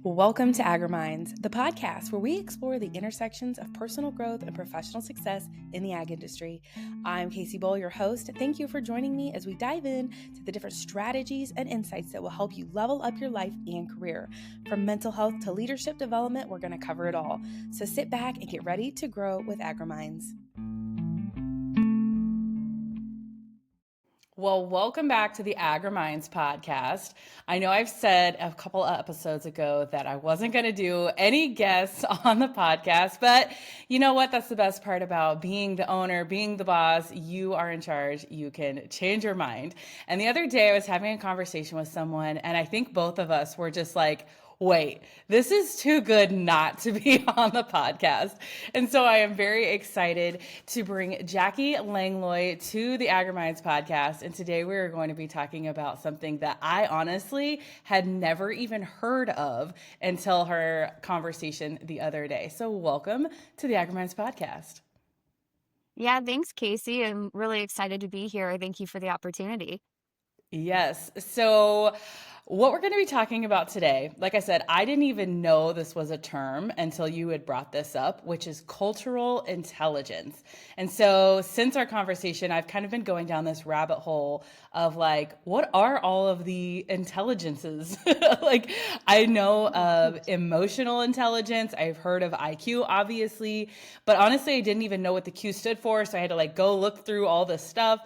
Welcome to AGRIMINDS, the podcast where we explore the intersections of personal growth and professional success in the ag industry. I'm Kacee, your host. Thank you for joining me as we dive in to the different strategies and insights that will help you level up your life and career. From mental health to leadership development, we're going to cover it all. So sit back and get ready to grow with AGRIMINDS. Well, welcome back to the AGRIMINDS Podcast. I know I've said a couple of episodes ago that I wasn't going to do any guests on the podcast, but you know what? That's the best part about being the owner, being the boss. You are in charge. You can change your mind. And the other day I was having a conversation with someone, and I think both of us were just like, wait, this is too good not to be on the podcast. And so I am very excited to bring Jacki Langlois to the AGRIMINDS Podcast. And today we are going to be talking about something that I honestly had never even heard of until her conversation the other day. So welcome to the AGRIMINDS Podcast. Yeah, thanks, Kacee. I'm really excited to be here. Thank you for the opportunity. Yes. So what we're going to be talking about today, like I said, I didn't even know this was a term until you had brought this up, which is cultural intelligence. And so since our conversation, I've kind of been going down this rabbit hole of like, what are all of the intelligences? Like, I know of emotional intelligence. I've heard of IQ, obviously, but honestly, I didn't even know what the Q stood for. So I had to like go look through all this stuff.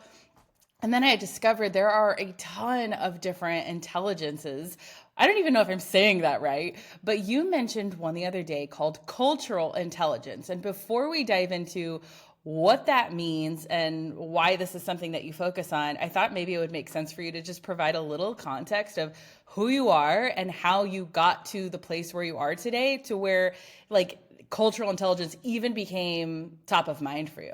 And then I discovered there are a ton of different intelligences. I don't even know if I'm saying that right, but you mentioned one the other day called cultural intelligence. And before we dive into what that means and why this is something that you focus on, I thought maybe it would make sense for you to just provide a little context of who you are and how you got to the place where you are today, to where like cultural intelligence even became top of mind for you.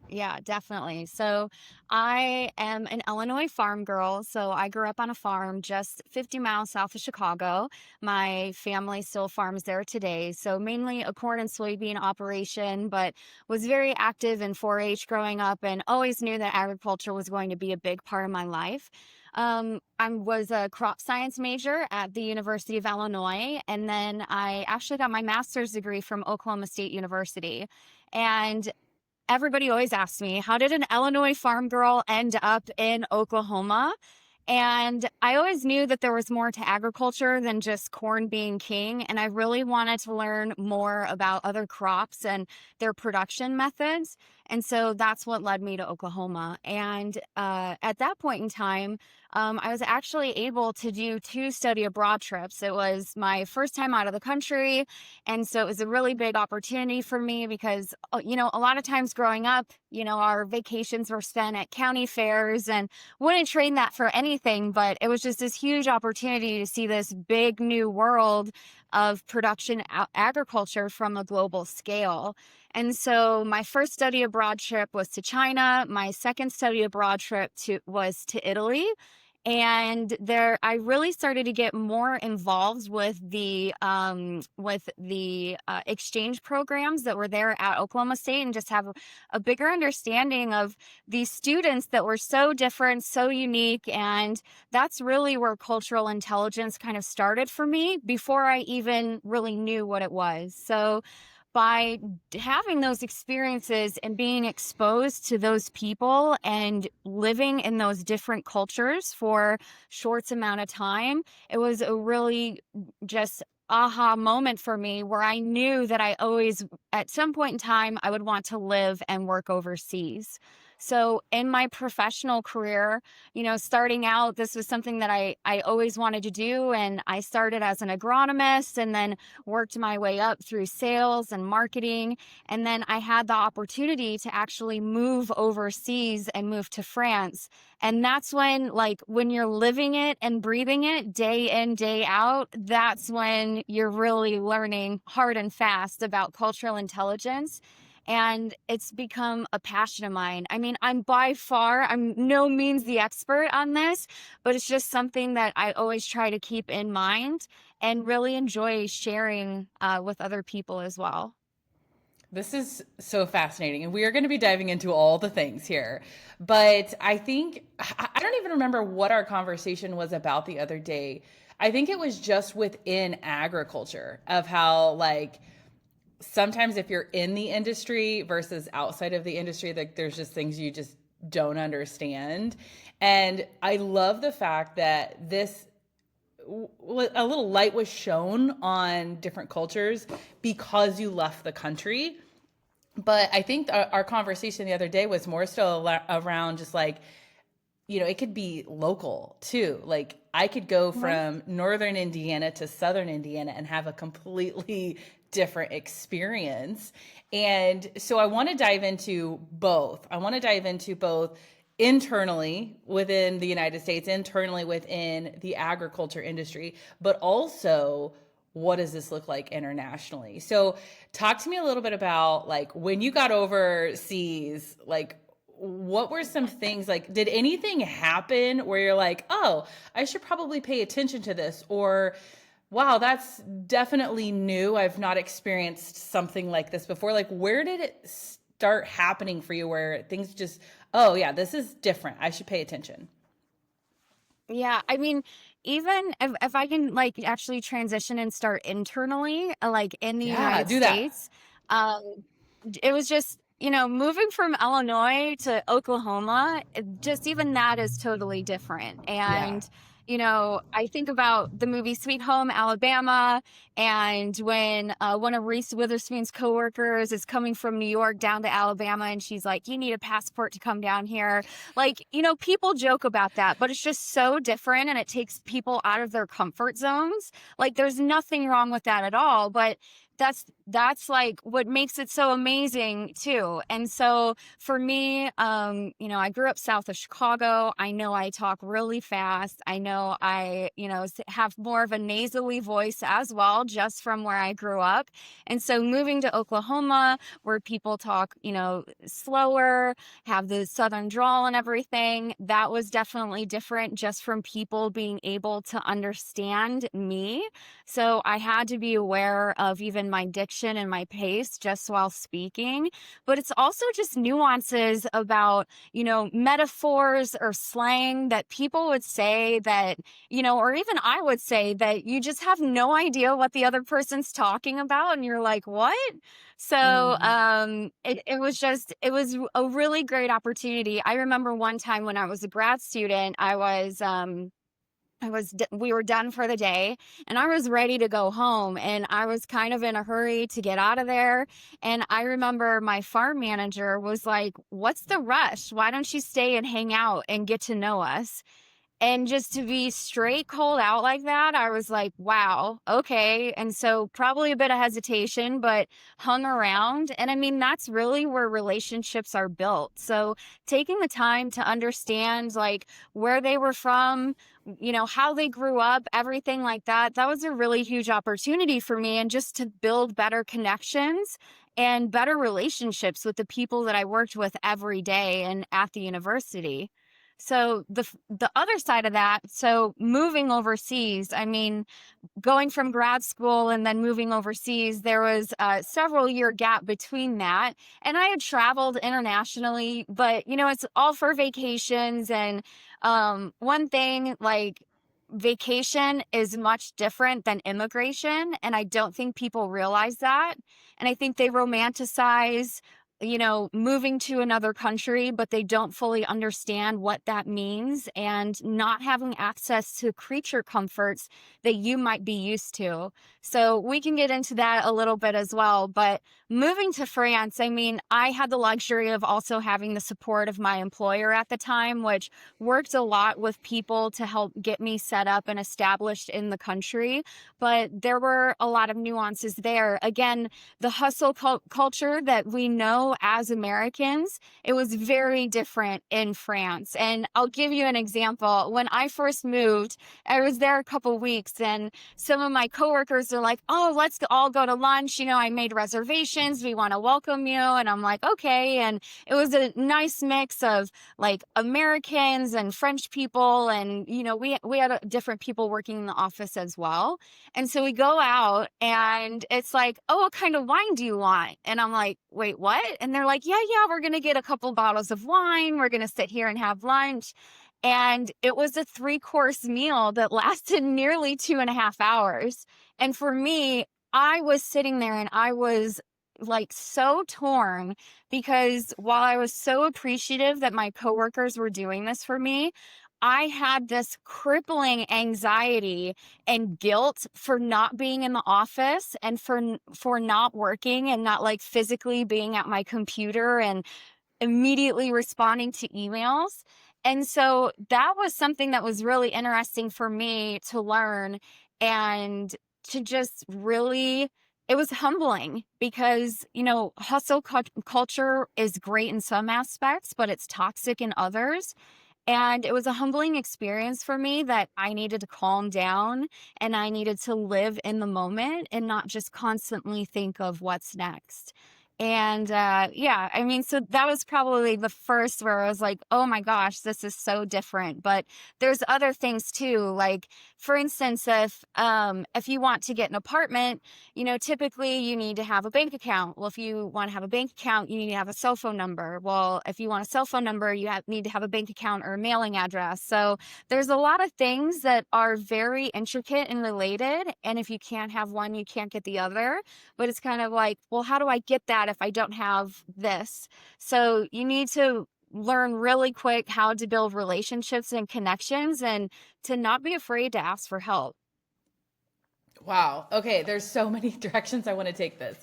Yeah, definitely. So I am an Illinois farm girl. So I grew up on a farm just 50 miles south of Chicago. My family still farms there today. So mainly a corn and soybean operation, but was very active in 4-H growing up and always knew that agriculture was going to be a big part of my life. I was a crop science major at the University of Illinois, and then I actually got my master's degree from Oklahoma State University. And everybody always asks me, how did an Illinois farm girl end up in Oklahoma? And I always knew that there was more to agriculture than just corn being king. And I really wanted to learn more about other crops and their production methods. And so that's what led me to Oklahoma. And at that point in time, I was actually able to do 2 study abroad trips. It was my first time out of the country. And so it was a really big opportunity for me because, you know, a lot of times growing up, you know, our vacations were spent at county fairs and wouldn't trade that for anything. But it was just this huge opportunity to see this big new world of production agriculture from a global scale. And so my first study abroad trip was to China. My second study abroad trip was to Italy. And there, I really started to get more involved with the exchange programs that were there at Oklahoma State, and just have a bigger understanding of these students that were so different, so unique. And that's really where cultural intelligence kind of started for me before I even really knew what it was. So by having those experiences and being exposed to those people and living in those different cultures for short amount of time, it was a really just aha moment for me where I knew that I always, at some point in time, I would want to live and work overseas. So in my professional career, you know, starting out, this was something that I always wanted to do. And I started as an agronomist and then worked my way up through sales and marketing. And then I had the opportunity to actually move overseas and move to France. And that's when, like, when you're living it and breathing it day in, day out, that's when you're really learning hard and fast about cultural intelligence. And it's become a passion of mine. I mean, I'm no means the expert on this, but it's just something that I always try to keep in mind and really enjoy sharing with other people as well. This is so fascinating. And we are going to be diving into all the things here. But I think, I don't even remember what our conversation was about the other day. I think it was just within agriculture of how like sometimes if you're in the industry versus outside of the industry, like there's just things you just don't understand. And I love the fact that this a little light was shown on different cultures because you left the country. But I think our conversation the other day was more so around just like, you know, it could be local too. Like I could go from northern Indiana to southern Indiana and have a completely different experience. And so I want to dive into both. I want to dive into both internally within the United States, internally within the agriculture industry, but also what does this look like internationally? So talk to me a little bit about like when you got overseas, like what were some things like, did anything happen where you're like, oh, I should probably pay attention to this? Or, wow, that's definitely new. I've not experienced something like this before. Like, where did it start happening for you where things just, oh, yeah, this is different. I should pay attention? Yeah, I mean, even if I can like actually transition and start internally, like in the Yeah, United do that. States, um, it was just, moving from Illinois to Oklahoma, just even that is totally different. Yeah. And, I think about the movie Sweet Home Alabama, and when one of Reese Witherspoon's coworkers is coming from New York down to Alabama, and she's like, you need a passport to come down here. Like, people joke about that, but it's just so different and it takes people out of their comfort zones. Like, there's nothing wrong with that at all, but that's like what makes it so amazing too. And so for me, I grew up south of Chicago. I know I talk really fast. I know I, have more of a nasally voice as well, just from where I grew up. And so moving to Oklahoma, where people talk, slower, have the southern drawl and everything, that was definitely different just from people being able to understand me. So I had to be aware of even my diction and my pace just while speaking. But it's also just nuances about, metaphors or slang that people would say that, or even I would say that you just have no idea what the other person's talking about. And you're like, what? So Mm-hmm. it was a really great opportunity. I remember one time when I was a grad student, we were done for the day and I was ready to go home, and I was kind of in a hurry to get out of there. And I remember my farm manager was like, what's the rush? Why don't you stay and hang out and get to know us? And just to be straight called out like that, I was like, wow, okay. And so probably a bit of hesitation, but hung around. And I mean, that's really where relationships are built. So taking the time to understand like where they were from, how they grew up, everything like that, that was a really huge opportunity for me. And just to build better connections and better relationships with the people that I worked with every day and at the university. So the other side of that, so moving overseas, I mean, going from grad school and then moving overseas, there was a several year gap between that. And I had traveled internationally, but it's all for vacations. And one thing, like, vacation is much different than immigration. And I don't think people realize that. And I think they romanticize moving to another country, but they don't fully understand what that means, and not having access to creature comforts that you might be used to. So we can get into that a little bit as well. But moving to France, I mean, I had the luxury of also having the support of my employer at the time, which worked a lot with people to help get me set up and established in the country. But there were a lot of nuances there. Again, the hustle culture that we know as Americans, it was very different in France. And I'll give you an example. When I first moved, I was there a couple weeks, and some of my coworkers are like, oh, let's all go to lunch. I made reservations. We want to welcome you. And I'm like, okay. And it was a nice mix of like Americans and French people. And, we had different people working in the office as well. And so we go out and it's like, oh, what kind of wine do you want? And I'm like, wait, what? And they're like, yeah, we're going to get a couple bottles of wine. We're going to sit here and have lunch. And it was a 3-course meal that lasted nearly 2.5 hours. And for me, I was sitting there and I was like so torn, because while I was so appreciative that my coworkers were doing this for me, I had this crippling anxiety and guilt for not being in the office, and for not working and not like physically being at my computer and immediately responding to emails. And so that was something that was really interesting for me to learn, and to just really, it was humbling, because, hustle culture is great in some aspects, but it's toxic in others. And it was a humbling experience for me that I needed to calm down, and I needed to live in the moment and not just constantly think of what's next. And yeah, I mean, so that was probably the first where I was like, oh my gosh, this is so different. But there's other things too. Like, for instance, if you want to get an apartment, typically you need to have a bank account. Well, if you want to have a bank account, you need to have a cell phone number. Well, if you want a cell phone number, need to have a bank account or a mailing address. So there's a lot of things that are very intricate and related. And if you can't have one, you can't get the other. But it's kind of like, well, how do I get that if I don't have this? So you need to learn really quick how to build relationships and connections, and to not be afraid to ask for help. Wow. Okay. There's so many directions I want to take this.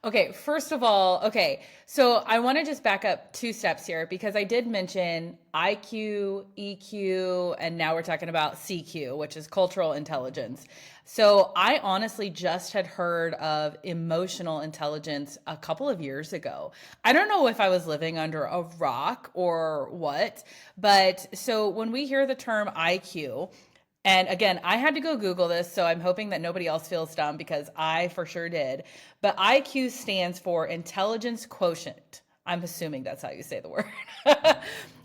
Okay. First of all, okay. So I want to just back up 2 steps here, because I did mention IQ, EQ, and now we're talking about CQ, which is cultural intelligence. So I honestly just had heard of emotional intelligence a couple of years ago. I don't know if I was living under a rock or what, but so when we hear the term IQ, and again, I had to go Google this, so I'm hoping that nobody else feels dumb, because I for sure did. But IQ stands for intelligence quotient. I'm assuming that's how you say the word.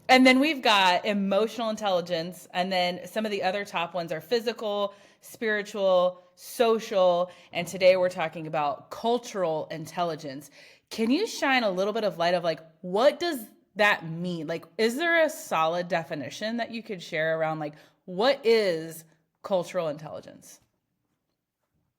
And then we've got emotional intelligence. And then some of the other top ones are physical, spiritual, social. And today we're talking about cultural intelligence. Can you shine a little bit of light of like, what does that mean? Like, is there a solid definition that you could share around like, what is cultural intelligence?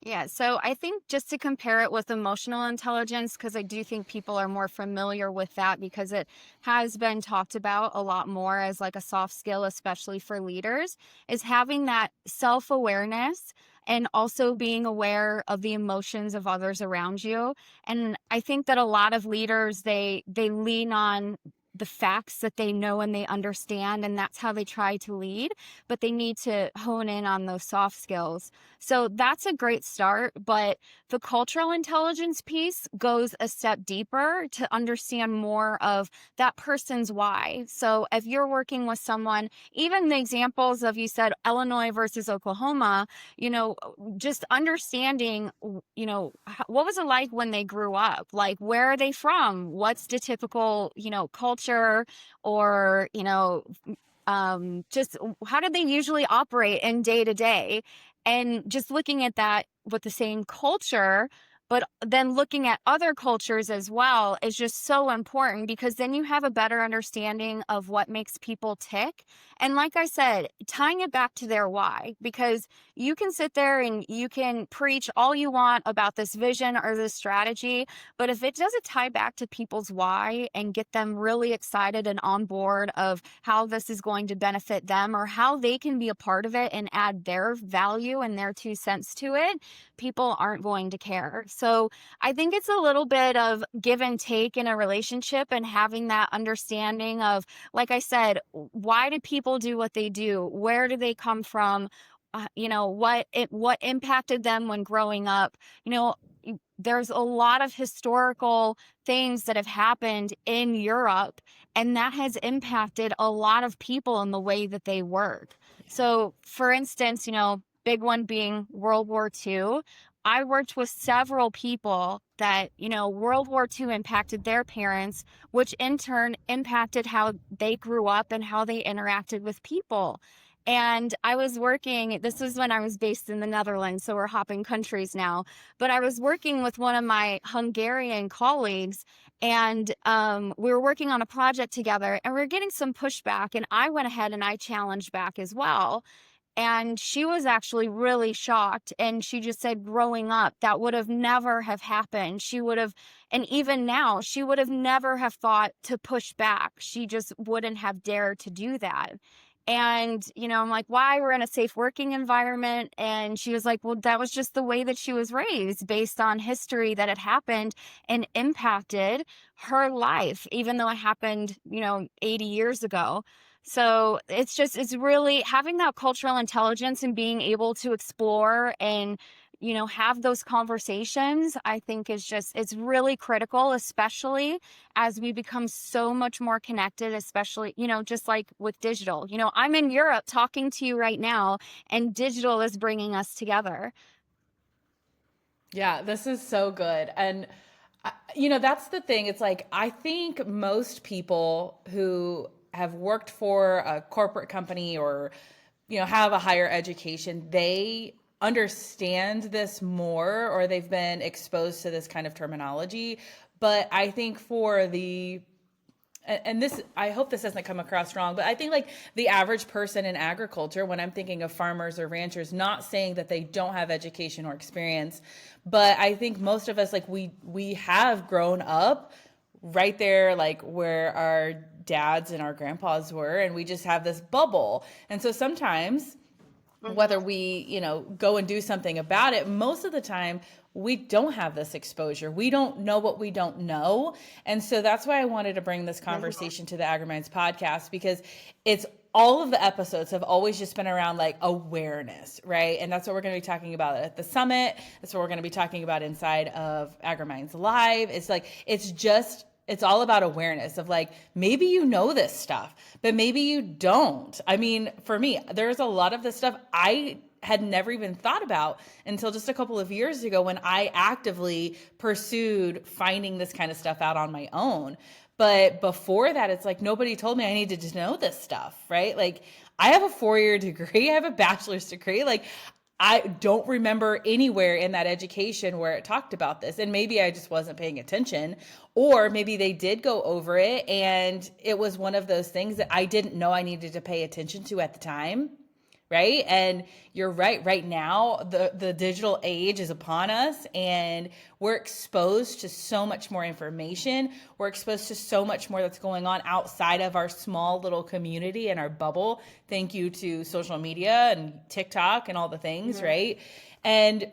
Yeah, so I think just to compare it with emotional intelligence, because I do think people are more familiar with that, because it has been talked about a lot more as like a soft skill, especially for leaders, is having that self-awareness and also being aware of the emotions of others around you. And I think that a lot of leaders, they lean on the facts that they know and they understand, and that's how they try to lead, but they need to hone in on those soft skills. So that's a great start, but the cultural intelligence piece goes a step deeper to understand more of that person's why. So if you're working with someone, even the examples of, you said Illinois versus Oklahoma, just understanding, what was it like when they grew up? Like, where are they from? What's the typical, culture, or, just how do they usually operate in day to day? And just looking at that with the same culture, but then looking at other cultures as well, is just so important, because then you have a better understanding of what makes people tick. And like I said, tying it back to their why, because you can sit there and you can preach all you want about this vision or this strategy, but if it doesn't tie back to people's why and get them really excited and on board of how this is going to benefit them, or how they can be a part of it and add their value and their 2 cents to it, people aren't going to care. So I think it's a little bit of give and take in a relationship, and having that understanding of, like I said, why do people do what they do? Where do they come from? What impacted them when growing up? There's a lot of historical things that have happened in Europe, and that has impacted a lot of people in the way that they work. So, for instance, big one being World War II. I worked with several people that, World War II impacted their parents, which in turn impacted how they grew up and how they interacted with people. And I was working, this was when I was based in the Netherlands, so we're hopping countries now. But I was working with one of my Hungarian colleagues, and we were working on a project together, and we were getting some pushback. And I went ahead and I challenged back as well. And she was actually really shocked. And she just said, growing up, that would have never have happened. She would have, and even now, she would have never have thought to push back. She just wouldn't have dared to do that. And, I'm like, why? We're in a safe working environment. And she was like, well, that was just the way that she was raised based on history that had happened and impacted her life, even though it happened, 80 years ago. So it's really having that cultural intelligence and being able to explore and, have those conversations, I think it's really critical, especially as we become so much more connected, especially, just like with digital. I'm in Europe talking to you right now, and digital is bringing us together. Yeah, this is so good. And, that's the thing. It's like, I think most people who have worked for a corporate company or, have a higher education, they understand this more, or they've been exposed to this kind of terminology. But I think for and this, I hope this doesn't come across wrong, but I think like the average person in agriculture, when I'm thinking of farmers or ranchers, not saying that they don't have education or experience, but I think most of us, like we have grown up right there, like where our dads and our grandpas were, and we just have this bubble. And so sometimes whether we, go and do something about it, most of the time we don't have this exposure. We don't know what we don't know. And so that's why I wanted to bring this conversation to the AGRIMINDS podcast, because it's all of the episodes have always just been around like awareness, right? And that's what we're going to be talking about at the summit. That's what we're going to be talking about inside of AGRIMINDS Live. It's like, it's all about awareness of like, maybe you know this stuff, but maybe you don't. I mean, for me, there's a lot of this stuff I had never even thought about until just a couple of years ago when I actively pursued finding this kind of stuff out on my own. But before that, it's like nobody told me I needed to know this stuff, right? Like I have a 4-year degree, I have a bachelor's degree. Like I don't remember anywhere in that education where it talked about this. And maybe I just wasn't paying attention, or maybe they did go over it and it was one of those things that I didn't know I needed to pay attention to at the time. Right. And you're right now, the digital age is upon us, and we're exposed to so much more information. We're exposed to so much more that's going on outside of our small little community and our bubble. Thank you to social media and TikTok and all the things. Right. And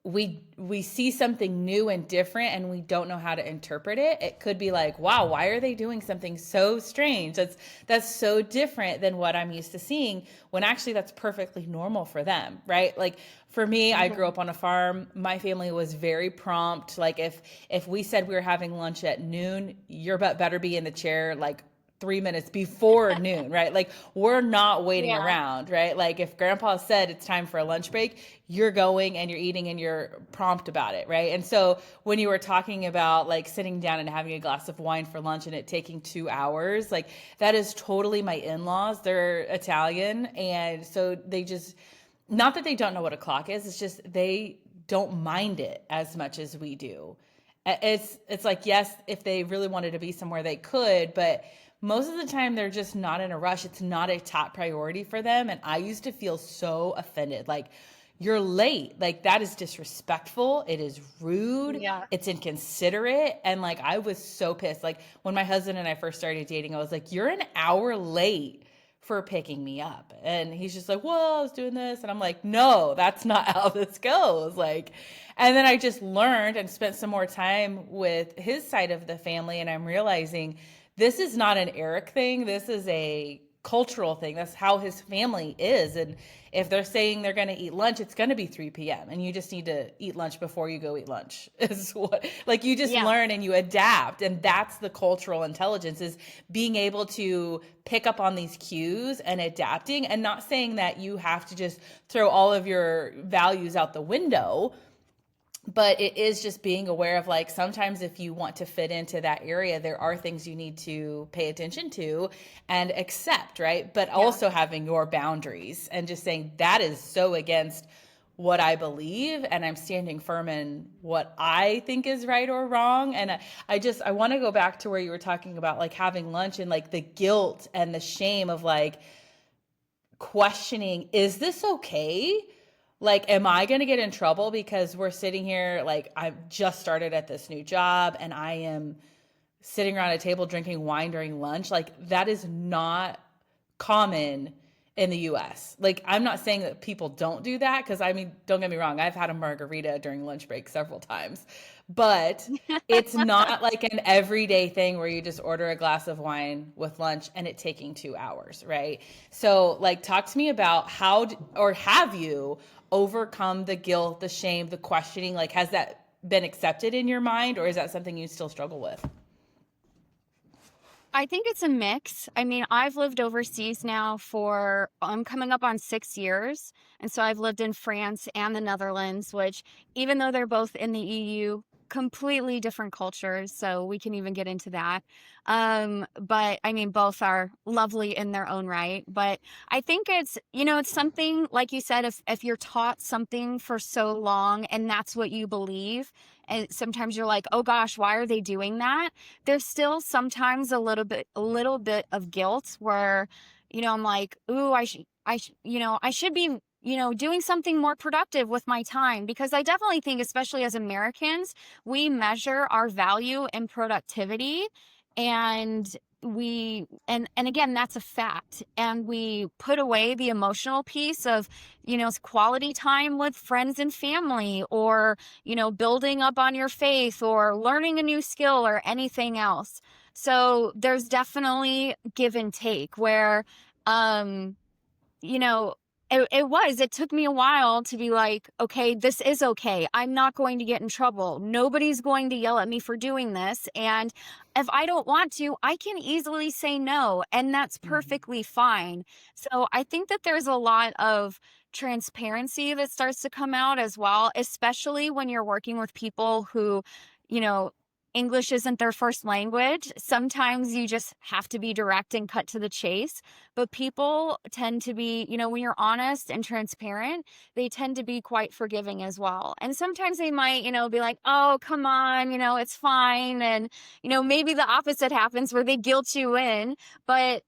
we see something new and different and we don't know how to interpret it. It could be like, wow, why are they doing something so strange? That's so different than what I'm used to seeing, when actually that's perfectly normal for them, right? Like for me, I grew up on a farm. My family was very prompt. Like if we said we were having lunch at noon, your butt better be in the chair like 3 minutes before noon, right? Like we're not waiting around, right? Like if grandpa said it's time for a lunch break, you're going and you're eating and you're prompt about it, right? And so when you were talking about like sitting down and having a glass of wine for lunch and it taking 2 hours, like that is totally my in-laws. They're Italian. And so they just, not that they don't know what a clock is, it's just they don't mind it as much as we do. It's like, yes, if they really wanted to be somewhere, they could, but most of the time they're just not in a rush. It's not a top priority for them. And I used to feel so offended. Like, you're late. Like, that is disrespectful. It is rude. Yeah. It's inconsiderate. And like, I was so pissed. Like when my husband and I first started dating, I was like, you're an hour late for picking me up. And he's just like, well, I was doing this. And I'm like, no, that's not how this goes. Like, and then I just learned and spent some more time with his side of the family. And I'm realizing this is not an Eric thing. This is a cultural thing. That's how his family is. And if they're saying they're going to eat lunch, it's going to be 3 p.m. and you just need to eat lunch before you go eat lunch. Is what, like, you just learn and you adapt. And that's the cultural intelligence, is being able to pick up on these cues and adapting, and not saying that you have to just throw all of your values out the window. But it is just being aware of like, sometimes if you want to fit into that area, there are things you need to pay attention to and accept, right? But Yeah. also having your boundaries and just saying that is so against what I believe, and I'm standing firm in what I think is right or wrong. And I want to go back to where you were talking about like having lunch and like the guilt and the shame of like questioning, is this okay? Like, am I going to get in trouble because we're sitting here, like, I've just started at this new job and I am sitting around a table drinking wine during lunch? Like, that is not common in the US. Like, I'm not saying that people don't do that, because I mean, don't get me wrong, I've had a margarita during lunch break several times, but it's not like an everyday thing where you just order a glass of wine with lunch and it taking 2 hours, right? So, like, talk to me about how, or have you overcome the guilt, the shame, the questioning? Like, has that been accepted in your mind, or is that something you still struggle with? I think it's a mix. I mean, I've lived overseas now for, I'm coming up on 6 years. And so I've lived in France and the Netherlands, which, even though they're both in the EU, completely different cultures. So we can even get into that. But I mean, both are lovely in their own right. But I think it's, it's something, like you said, if you're taught something for so long and that's what you believe, and sometimes you're like, oh gosh, why are they doing that? There's still sometimes a little bit of guilt where, I'm like, ooh, I should be, doing something more productive with my time. Because I definitely think, especially as Americans, we measure our value in productivity, and and again, that's a fact. And we put away the emotional piece of, quality time with friends and family, or, building up on your faith, or learning a new skill, or anything else. So there's definitely give and take where, um, you know, it took me a while to be like, okay, this is okay. I'm not going to get in trouble. Nobody's going to yell at me for doing this. And if I don't want to, I can easily say no. And that's perfectly fine. So I think that there's a lot of transparency that starts to come out as well, especially when you're working with people who, you know, English isn't their first language. Sometimes you just have to be direct and cut to the chase. But people tend to be, when you're honest and transparent, they tend to be quite forgiving as well. And sometimes they might, be like, oh, come on, it's fine. And, maybe the opposite happens where they guilt you in. But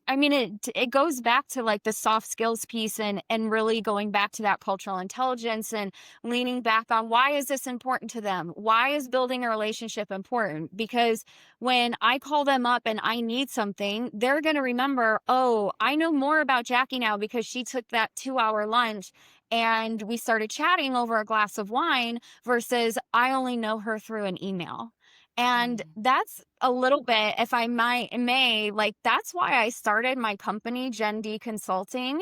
I mean, it goes back to like the soft skills piece, and really going back to that cultural intelligence, and leaning back on, why is this important to them? Why is building a relationship important? Because when I call them up and I need something, they're going to remember, oh, I know more about Jackie now because she took that 2 hour lunch and we started chatting over a glass of wine, versus I only know her through an email. And that's a little bit, if I may, like, that's why I started my company, Gen D Consulting,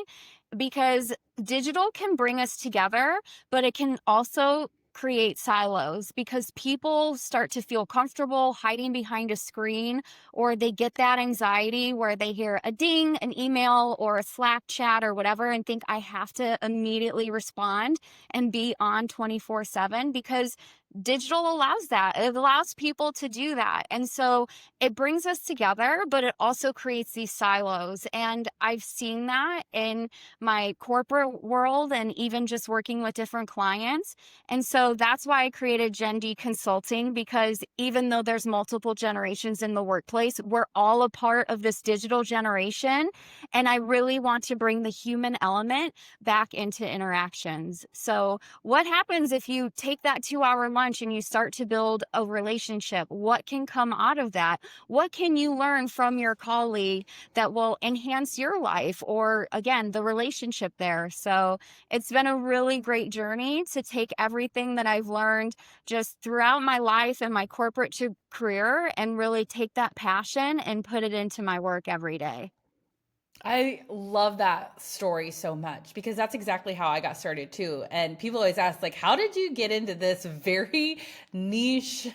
because digital can bring us together, but it can also create silos, because people start to feel comfortable hiding behind a screen, or they get that anxiety where they hear a ding, an email, or a Slack chat or whatever, and think I have to immediately respond and be on 24/7, because digital allows that. It allows people to do that. And so it brings us together, but it also creates these silos. And I've seen that in my corporate world, and even just working with different clients. And so that's why I created Gen D Consulting, because even though there's multiple generations in the workplace, we're all a part of this digital generation. And I really want to bring the human element back into interactions. So what happens if you take that 2 hour lunch and you start to build a relationship? What can come out of that? What can you learn from your colleague that will enhance your life, or again, the relationship there? So it's been a really great journey to take everything that I've learned just throughout my life and my corporate career, and really take that passion and put it into my work every day. I love that story so much, because that's exactly how I got started too. And people always ask, like, how did you get into this very niche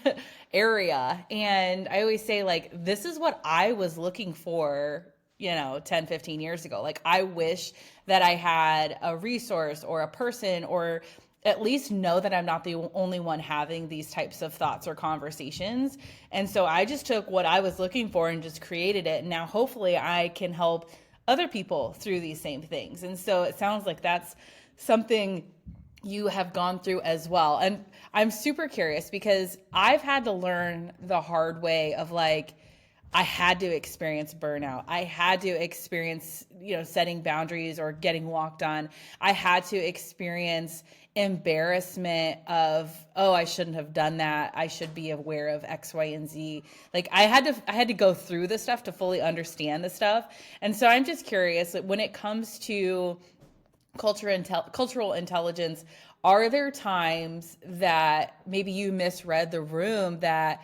area? And I always say, like, this is what I was looking for, 10, 15 years ago. Like, I wish that I had a resource or a person or at least know that I'm not the only one having these types of thoughts or conversations. And so I just took what I was looking for and just created it. And now hopefully I can help other people through these same things. And so it sounds like that's something you have gone through as well. And I'm super curious because I've had to learn the hard way of like, I had to experience burnout. I had to experience, setting boundaries or getting walked on. I had to experience embarrassment of, oh, I shouldn't have done that. I should be aware of X, Y, and Z. Like I had to go through the stuff to fully understand the stuff. And so I'm just curious, when it comes to cultural intelligence, are there times that maybe you misread the room that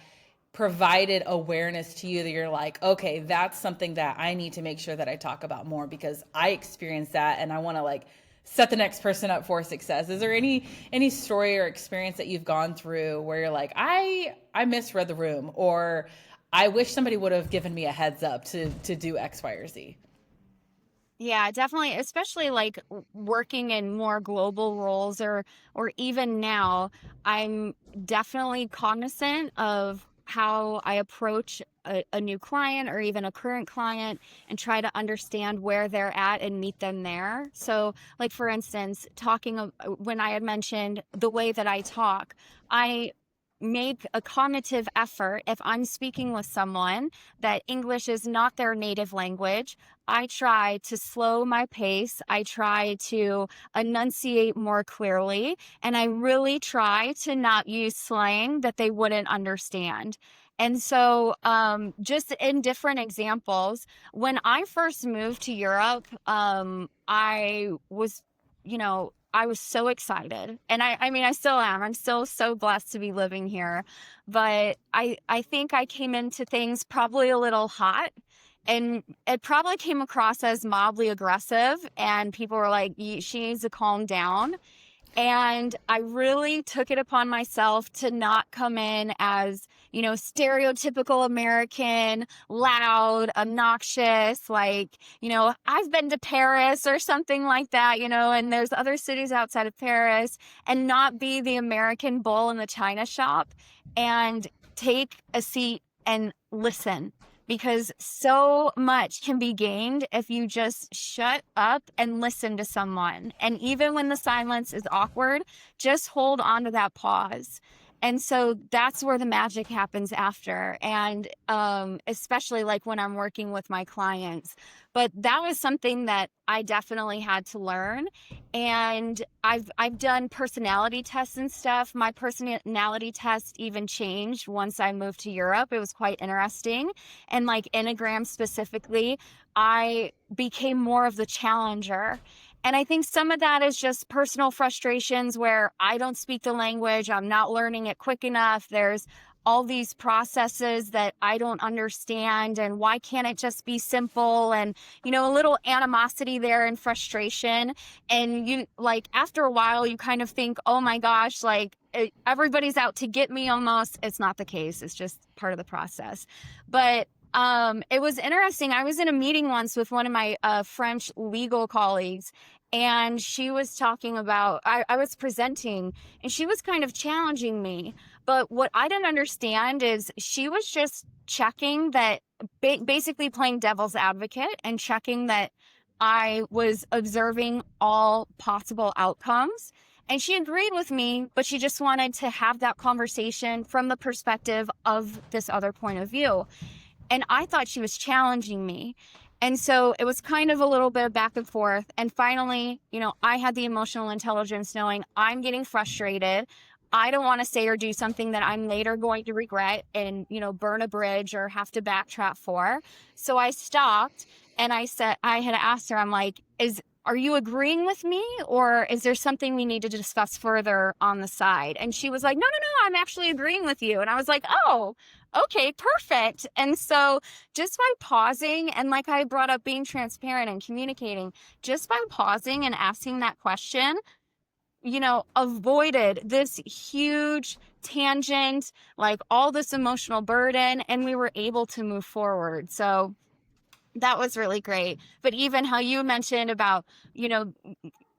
provided awareness to you that you're like, okay, that's something that I need to make sure that I talk about more because I experienced that and I want to like set the next person up for success? Is there any story or experience that you've gone through where you're like, I misread the room, or I wish somebody would have given me a heads up to do X, Y, or Z? Yeah, definitely, especially like working in more global roles or even now, I'm definitely cognizant of how I approach a new client or even a current client and try to understand where they're at and meet them there. So, like for instance, when I had mentioned the way that I talk, I make a cognitive effort if I'm speaking with someone that English is not their native language. I try to slow my pace. I try to enunciate more clearly. And I really try to not use slang that they wouldn't understand. And so, just in different examples, when I first moved to Europe, I was, I was so excited. And I mean, I still am. I'm still so blessed to be living here. But I think I came into things probably a little hot. And it probably came across as mildly aggressive. And people were like, she needs to calm down. And I really took it upon myself to not come in as, stereotypical American, loud, obnoxious, like, I've been to Paris or something like that, and there's other cities outside of Paris, and not be the American bull in the china shop and take a seat and listen. Because so much can be gained if you just shut up and listen to someone. And even when the silence is awkward, just hold on to that pause. And so that's where the magic happens after. And especially like when I'm working with my clients. But that was something that I definitely had to learn. And I've done personality tests and stuff. My personality test even changed once I moved to Europe. It was quite interesting. And like Enneagram specifically, I became more of the challenger. And I think some of that is just personal frustrations where I don't speak the language. I'm not learning it quick enough. There's all these processes that I don't understand. And why can't it just be simple? And, a little animosity there and frustration. And you like after a while, you kind of think, oh my gosh, like everybody's out to get me almost. It's not the case. It's just part of the process. But it was interesting. I was in a meeting once with one of my French legal colleagues, and she was talking about, I was presenting, and she was kind of challenging me. But what I didn't understand is she was just checking that, basically playing devil's advocate and checking that I was observing all possible outcomes. And she agreed with me, but she just wanted to have that conversation from the perspective of this other point of view. And I thought she was challenging me. And so it was kind of a little bit of back and forth. And finally, I had the emotional intelligence knowing I'm getting frustrated. I don't want to say or do something that I'm later going to regret and, burn a bridge or have to backtrack for. So I stopped and I had asked her, I'm like, are you agreeing with me, or is there something we need to discuss further on the side? And she was like, no, I'm actually agreeing with you. And I was like, oh, okay, perfect. And so just by pausing, and like I brought up being transparent and communicating, just by pausing and asking that question, avoided this huge tangent, like all this emotional burden, and we were able to move forward. So that was really great. But even how you mentioned about,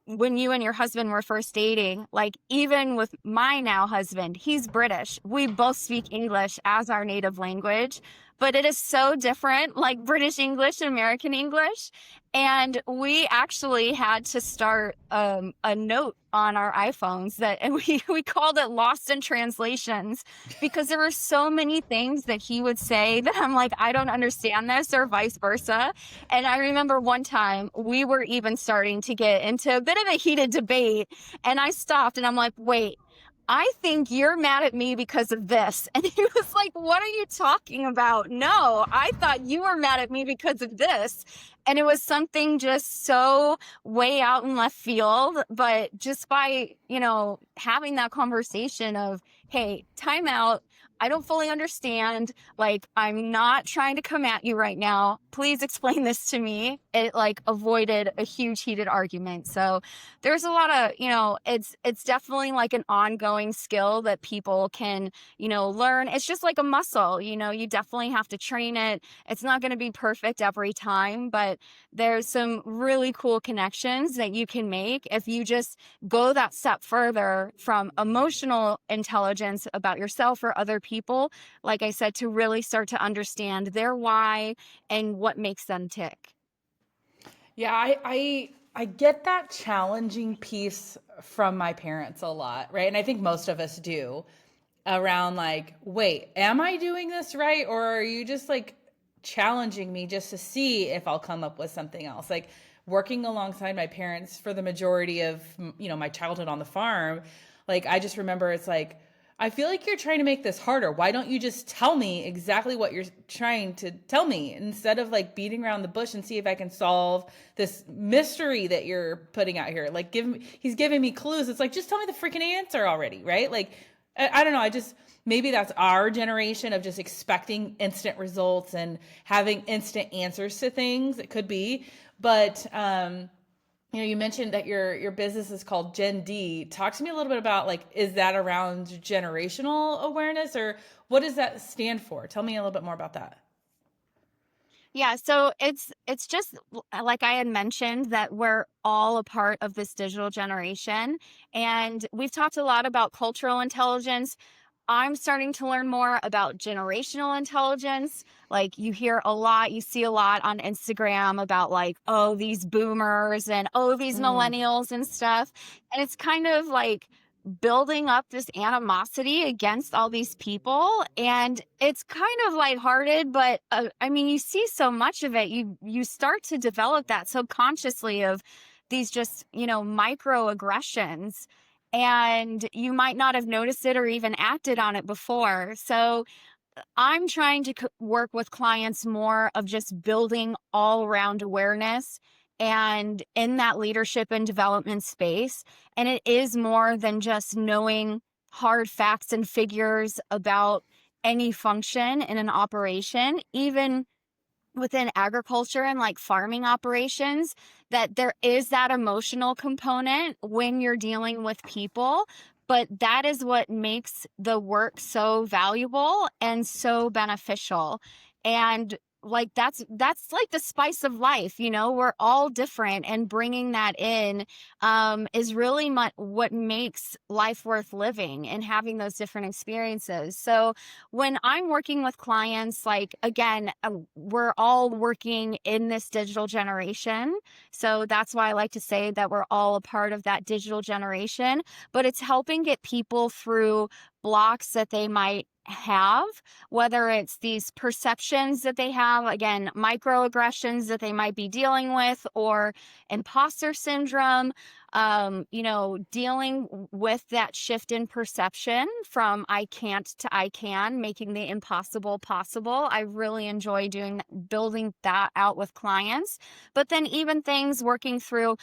when you and your husband were first dating, like even with my now husband, he's British. We both speak English as our native language, but it is so different, like British English and American English. And we actually had to start a note on our iPhones and we called it Lost in Translations, because there were so many things that he would say that I'm like, I don't understand this, or vice versa. And I remember one time we were even starting to get into a bit of a heated debate, and I stopped and I'm like, wait, I think you're mad at me because of this. And he was like, what are you talking about? No, I thought you were mad at me because of this. And it was something just so way out in left field. But just by, having that conversation of, hey, time out. I don't fully understand. Like, I'm not trying to come at you right now. Please explain this to me. It like avoided a huge heated argument. So there's a lot of, it's definitely like an ongoing skill that people can, learn. It's just like a muscle, you definitely have to train it. It's not going to be perfect every time, but there's some really cool connections that you can make if you just go that step further from emotional intelligence about yourself or other people, like I said, to really start to understand their why and what makes them tick. Yeah, I get that challenging piece from my parents a lot, right? And I think most of us do, around like, wait, am I doing this right? Or are you just like challenging me just to see if I'll come up with something else? Like working alongside my parents for the majority of, my childhood on the farm, like I just remember it's like, I feel like you're trying to make this harder. Why don't you just tell me exactly what you're trying to tell me, instead of like beating around the bush and see if I can solve this mystery that you're putting out here? Like he's giving me clues. It's like, just tell me the freaking answer already, right? Like, I don't know. Maybe that's our generation of just expecting instant results and having instant answers to things. It could be, but, you mentioned that your business is called Gen D. Talk to me a little bit about, like, is that around generational awareness, or what does that stand for? Tell me a little bit more about that. Yeah, so it's just like I had mentioned, that we're all a part of this digital generation, and we've talked a lot about cultural intelligence. I'm starting to learn more about generational intelligence. Like you see a lot on Instagram about like, oh, these boomers and oh, these millennials and stuff. And it's kind of like building up this animosity against all these people. And it's kind of lighthearted, but you see so much of it. You start to develop that subconsciously of these just, microaggressions. And you might not have noticed it or even acted on it before. So I'm trying to work with clients more of just building all around awareness and in that leadership and development space. And it is more than just knowing hard facts and figures about any function in an operation, even within agriculture and like farming operations, that there is that emotional component when you're dealing with people. But that is what makes the work so valuable and so beneficial. And like that's like the spice of life, we're all different, and bringing that in is really what makes life worth living, and having those different experiences. So when I'm working with clients, like again, we're all working in this digital generation. So that's why I like to say that we're all a part of that digital generation, but it's helping get people through blocks that they might have, whether it's these perceptions that they have, again, microaggressions that they might be dealing with, or imposter syndrome, dealing with that shift in perception from I can't to I can, making the impossible possible. I really enjoy building that out with clients. But then even things working through,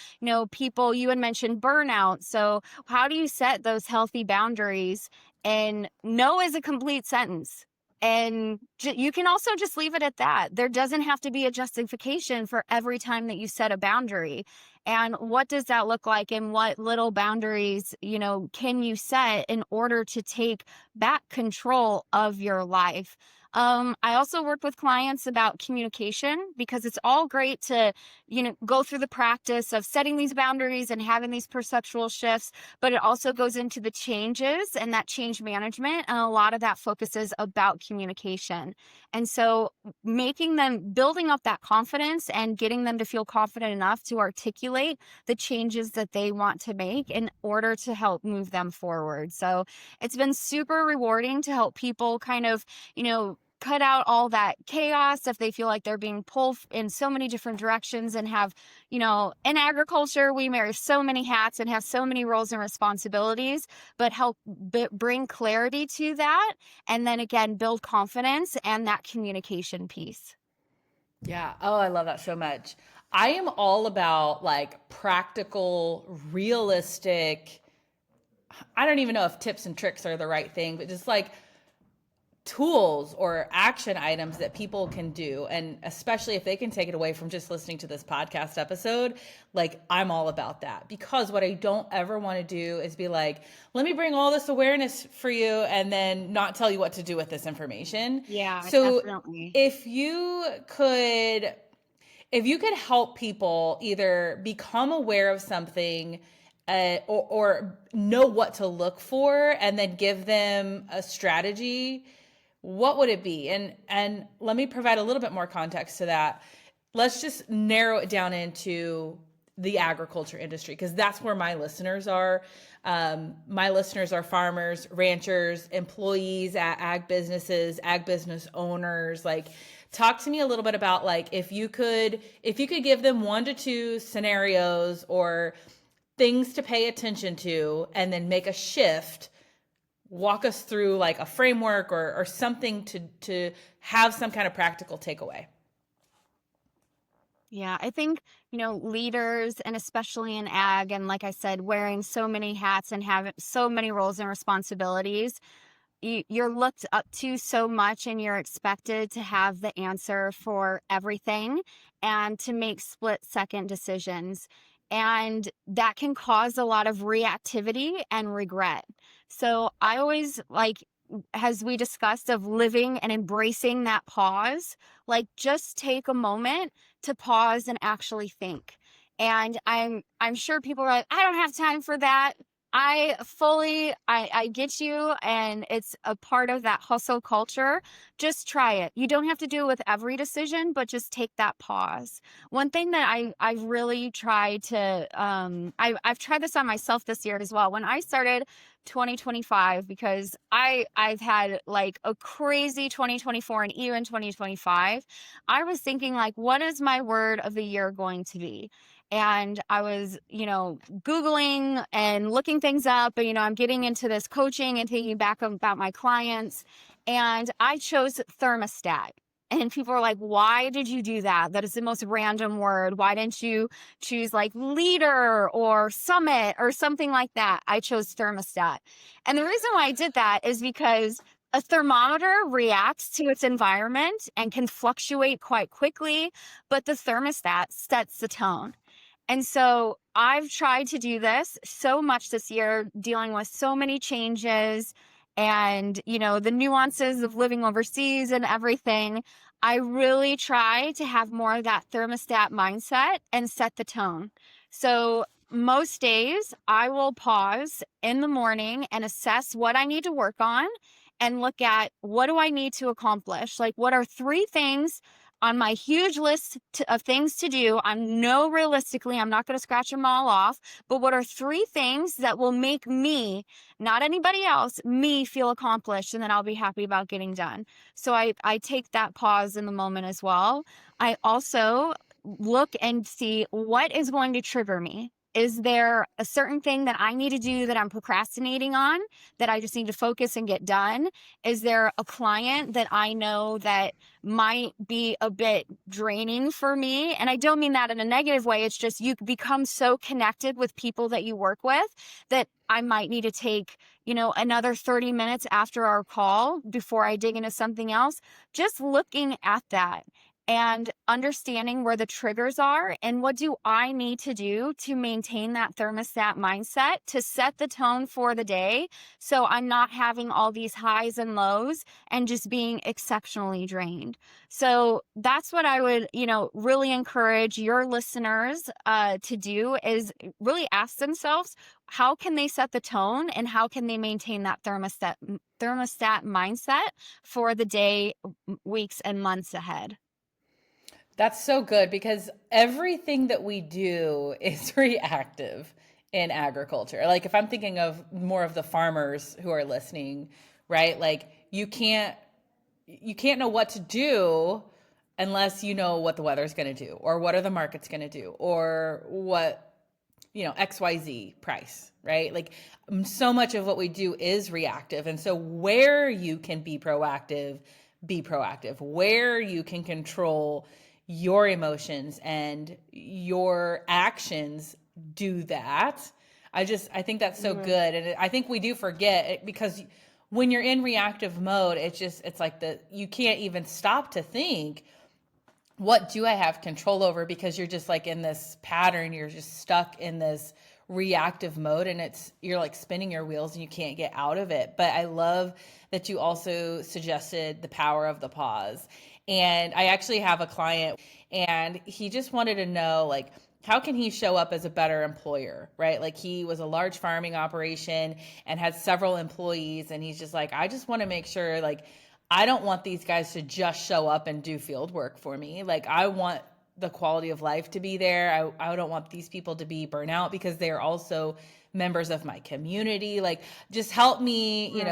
people, you had mentioned burnout. So how do you set those healthy boundaries? And no is a complete sentence. And you can also just leave it at that. There doesn't have to be a justification for every time that you set a boundary. And what does that look like? And what little boundaries, can you set in order to take back control of your life? I also work with clients about communication, because it's all great to, go through the practice of setting these boundaries and having these perceptual shifts, but it also goes into the changes and that change management. And a lot of that focuses about communication. And so building up that confidence and getting them to feel confident enough to articulate the changes that they want to make in order to help move them forward. So it's been super rewarding to help people kind of, cut out all that chaos if they feel like they're being pulled in so many different directions and have, in agriculture, we wear so many hats and have so many roles and responsibilities, but help bring clarity to that. And then again, build confidence and that communication piece. Yeah. Oh, I love that so much. I am all about like practical, realistic, I don't even know if tips and tricks are the right thing, but just like tools or action items that people can do. And especially if they can take it away from just listening to this podcast episode, like I'm all about that, because what I don't ever want to do is be like, let me bring all this awareness for you and then not tell you what to do with this information. Yeah, So definitely. if you could help people either become aware of something, or know what to look for, and then give them a strategy, what would it be? And let me provide a little bit more context to that. Let's just narrow it down into the agriculture industry, because that's where my listeners are. My listeners are farmers, ranchers, employees at ag businesses, ag business owners. Like, talk to me a little bit about like if you could give them 1 to 2 scenarios or things to pay attention to, and then make a shift. Walk us through like a framework or something to have some kind of practical takeaway. Yeah, I think, leaders, and especially in ag, and like I said, wearing so many hats and having so many roles and responsibilities, you're looked up to so much, and you're expected to have the answer for everything and to make split-second decisions. And that can cause a lot of reactivity and regret. So I always like, as we discussed, of living and embracing that pause, like just take a moment to pause and actually think. And I'm sure people are like, I don't have time for that. I get you, and it's a part of that hustle culture. Just try it. You don't have to do it with every decision, but just take that pause. One thing that I've really tried to I've tried this on myself this year as well. When I started 2025, because I've had like a crazy 2024 and even 2025, I was thinking like, what is my word of the year going to be? And I was, Googling and looking things up, and, I'm getting into this coaching and thinking back about my clients. And I chose thermostat. And people are like, why did you do that? That is the most random word. Why didn't you choose like leader or summit or something like that? I chose thermostat. And the reason why I did that is because a thermometer reacts to its environment and can fluctuate quite quickly, but the thermostat sets the tone. And so I've tried to do this so much this year, dealing with so many changes and, the nuances of living overseas and everything. I really try to have more of that thermostat mindset and set the tone. So most days I will pause in the morning and assess what I need to work on and look at what do I need to accomplish? Like, what are 3 things on my huge list of things to do? Realistically, I'm not going to scratch them all off, but what are 3 things that will make me, not anybody else, me feel accomplished, and then I'll be happy about getting done. So I take that pause in the moment as well. I also look and see what is going to trigger me. Is there a certain thing that I need to do that I'm procrastinating on, that I just need to focus and get done? Is there a client that I know that might be a bit draining for me? And I don't mean that in a negative way. It's just you become so connected with people that you work with that I might need to take, another 30 minutes after our call before I dig into something else. Just looking at that and understanding where the triggers are and what do I need to do to maintain that thermostat mindset to set the tone for the day, so I'm not having all these highs and lows and just being exceptionally drained. So that's what I would, really encourage your listeners to do, is really ask themselves, how can they set the tone and how can they maintain that thermostat mindset for the day, weeks, and months ahead? That's so good, because everything that we do is reactive in agriculture. Like, if I'm thinking of more of the farmers who are listening, right? Like, you can't know what to do unless you know what the weather's going to do, or what are the markets going to do, or what, XYZ price, right? Like, so much of what we do is reactive. And so where you can be proactive, be proactive. Where you can control your emotions and your actions, do that. I think that's so good. And I think we do forget it, because when you're in reactive mode, it's like you can't even stop to think, what do I have control over? Because you're just like in this pattern, you're just stuck in this reactive mode, and you're like spinning your wheels and you can't get out of it. But I love that you also suggested the power of the pause. And I actually have a client, and he just wanted to know, like, how can he show up as a better employer, right? Like, he was a large farming operation and had several employees, and he's just like, I just want to make sure, like, I don't want these guys to just show up and do field work for me. Like, I want the quality of life to be there. I don't want these people to be burnout, because they are also members of my community. Like, just help me,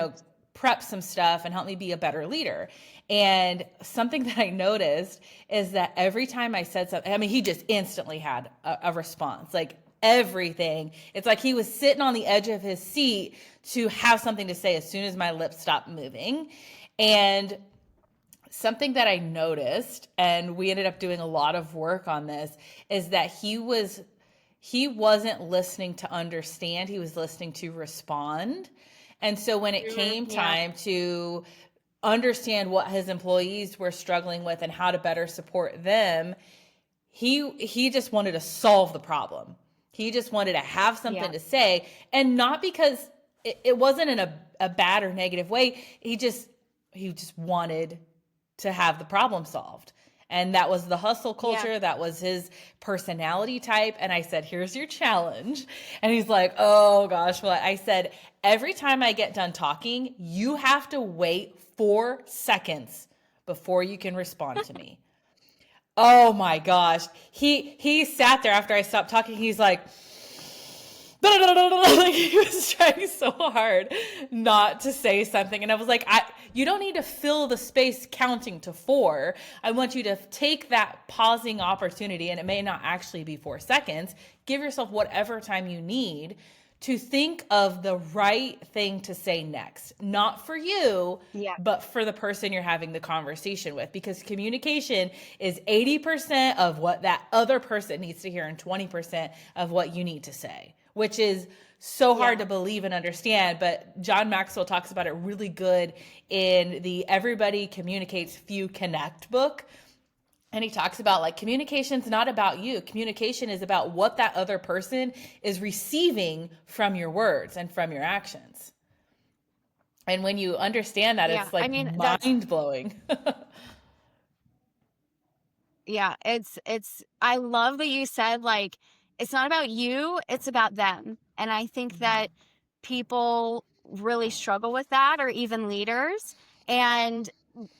prep some stuff and help me be a better leader. And something that I noticed is that every time I said something, I mean, he just instantly had a response, like everything. It's like he was sitting on the edge of his seat to have something to say as soon as my lips stopped moving. And something that I noticed, and we ended up doing a lot of work on this, is that he wasn't listening to understand, he was listening to respond. And so when it came time to understand what his employees were struggling with and how to better support them, he just wanted to solve the problem. He just wanted to have something to say, and not because it wasn't in a bad or negative way. He just wanted to have the problem solved. And that was the hustle culture. Yeah. That was his personality type. And I said, here's your challenge. And he's like, oh gosh. Well, I said, every time I get done talking, you have to wait 4 seconds before you can respond to me. Oh my gosh. He sat there after I stopped talking. He's like, like, he was trying so hard not to say something. And I was like, you don't need to fill the space counting to 4. I want you to take that pausing opportunity, and it may not actually be 4 seconds. Give yourself whatever time you need to think of the right thing to say next. Not for you, but for the person you're having the conversation with. Because communication is 80% of what that other person needs to hear and 20% of what you need to say, which is so hard to believe and understand. But John Maxwell talks about it really good in the Everybody Communicates, Few Connect book. And he talks about, like, communication's not about you. Communication is about what that other person is receiving from your words and from your actions. And when you understand that, it's like, mind blowing. I love that you said, like, it's not about you, it's about them. And I think that people really struggle with that, or even leaders. And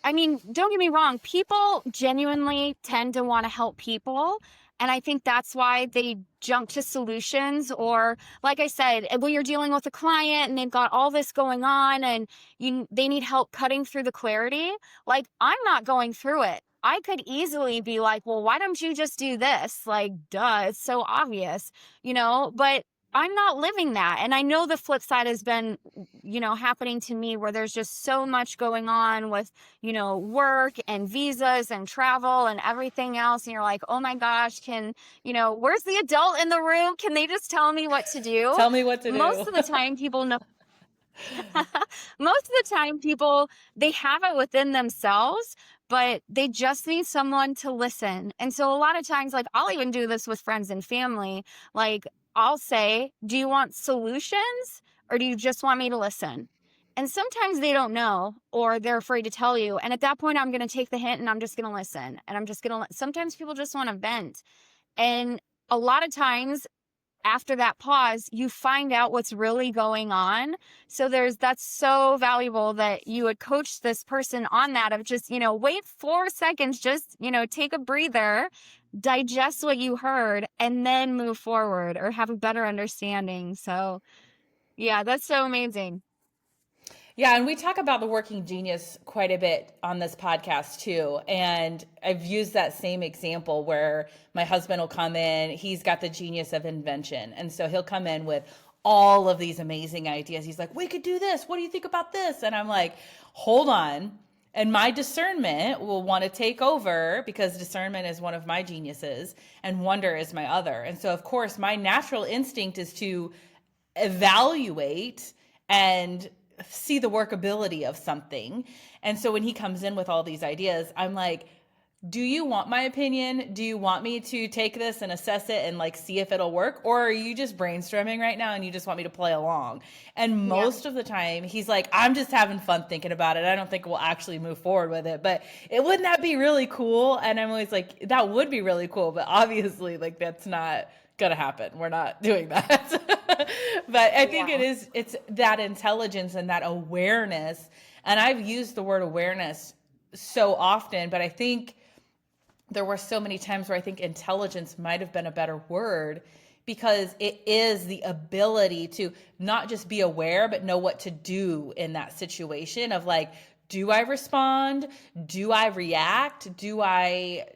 I mean, don't get me wrong, people genuinely tend to want to help people. And I think that's why they jump to solutions. Or, like I said, when you're dealing with a client and they've got all this going on and they need help cutting through the clarity, like, I'm not going through it. I could easily be like, well, why don't you just do this? Like, duh, it's so obvious, but I'm not living that. And I know the flip side has been, happening to me, where there's just so much going on with, work and visas and travel and everything else. And you're like, oh my gosh, where's the adult in the room? Can they just tell me what to do? Tell me what to do. Most of the time people know. Most of the time people, they have it within themselves, but they just need someone to listen. And so a lot of times, like, I'll even do this with friends and family. Like, I'll say, do you want solutions or do you just want me to listen? And sometimes they don't know or they're afraid to tell you. And at that point, I'm going to take the hint and I'm just going to listen. And I'm just going to, sometimes people just want to vent. And a lot of times after that pause, you find out what's really going on. So that's so valuable that you would coach this person on that of just, wait 4 seconds, just, take a breather, digest what you heard, and then move forward or have a better understanding. So yeah, that's so amazing. Yeah, and we talk about the working genius quite a bit on this podcast too. And I've used that same example where my husband will come in, he's got the genius of invention. And so he'll come in with all of these amazing ideas. He's like, we could do this. What do you think about this? And I'm like, hold on. And my discernment will want to take over because discernment is one of my geniuses and wonder is my other. And so, of course, my natural instinct is to evaluate and see the workability of something. And so when he comes in with all these ideas, I'm like, do you want my opinion? Do you want me to take this and assess it and like see if it'll work? Or are you just brainstorming right now and you just want me to play along? And most of the time he's like, I'm just having fun thinking about it. I don't think we'll actually move forward with it, but wouldn't that be really cool? And I'm always like, that would be really cool. But obviously like that's not gonna happen. We're not doing that. But I think it's that intelligence and that awareness. And I've used the word awareness so often, but I think there were so many times where I think intelligence might have been a better word because it is the ability to not just be aware, but know what to do in that situation of like, do I respond? Do I react? Do I